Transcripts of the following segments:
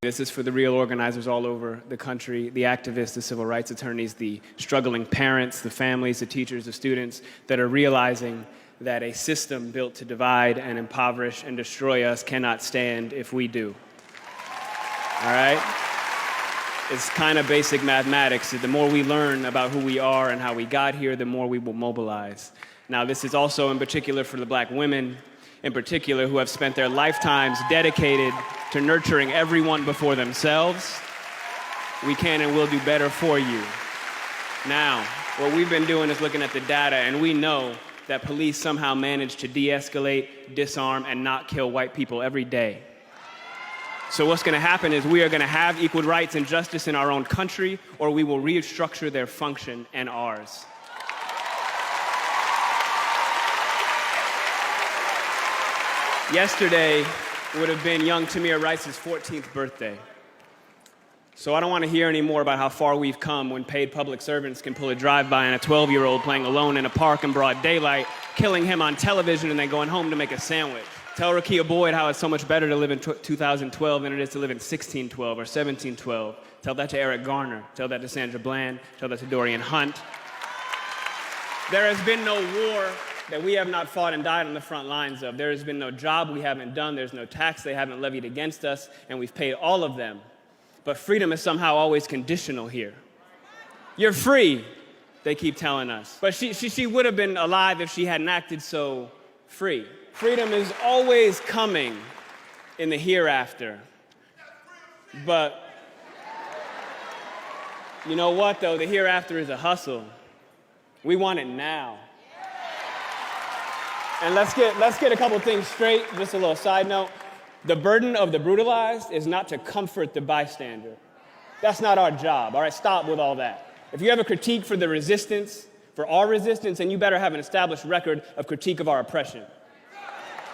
This is for the real organizers all over the country, the activists, the civil rights attorneys, the struggling parents, the families, the teachers, the students that are realizing that a system built to divide and impoverish and destroy us cannot stand if we do. All right? It's kind of basic mathematics. The more we learn about who we are and how we got here, the more we will mobilize. Now, this is also in particular for the black women, in particular, who have spent their lifetimes dedicated to nurturing everyone before themselves. We can and will do better for you. Now, what we've been doing is looking at the data, and we know that police somehow manage to de-escalate, disarm, and not kill white people every day. So what's going to happen is we are going to have equal rights and justice in our own country, or we will restructure their function and ours. Yesterday would have been young Tamir Rice's 14th birthday. So I don't want to hear any more about how far we've come when paid public servants can pull a drive-by on a 12-year-old playing alone in a park in broad daylight, killing him on television and then going home to make a sandwich. Tell Rakia Boyd how it's so much better to live in 2012 than it is to live in 1612 or 1712. Tell that to Eric Garner. Tell that to Sandra Bland. Tell that to Dorian Hunt. There has been no war that we have not fought and died on the front lines of. There has been no job we haven't done. There's no tax they haven't levied against us, and we've paid all of them. But freedom is somehow always conditional here. You're free, they keep telling us. But she would have been alive if she hadn't acted so free. Freedom is always coming in the hereafter. But you know what, though? The hereafter is a hustle. We want it now. And let's get a couple things straight. Just a little side note. The burden of the brutalized is not to comfort the bystander. That's not our job, all right? Stop with all that. If you have a critique for the resistance, for our resistance, then you better have an established record of critique of our oppression.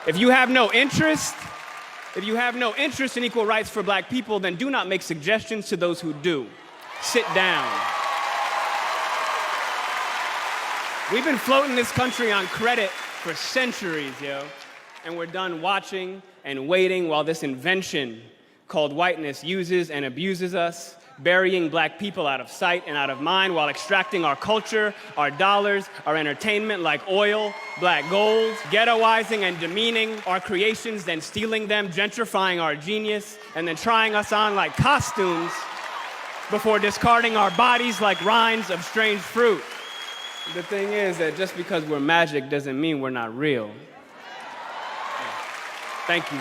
If you have no interest in equal rights for black people, then do not make suggestions to those who do. Sit down. We've been floating this country on credit for centuries, yo. And we're done watching and waiting while this invention called whiteness uses and abuses us, burying black people out of sight and out of mind while extracting our culture, our dollars, our entertainment like oil, black gold, ghettoizing and demeaning our creations, then stealing them, gentrifying our genius, and then trying us on like costumes before discarding our bodies like rinds of strange fruit. The thing is that just because we're magic doesn't mean we're not real. Thank you.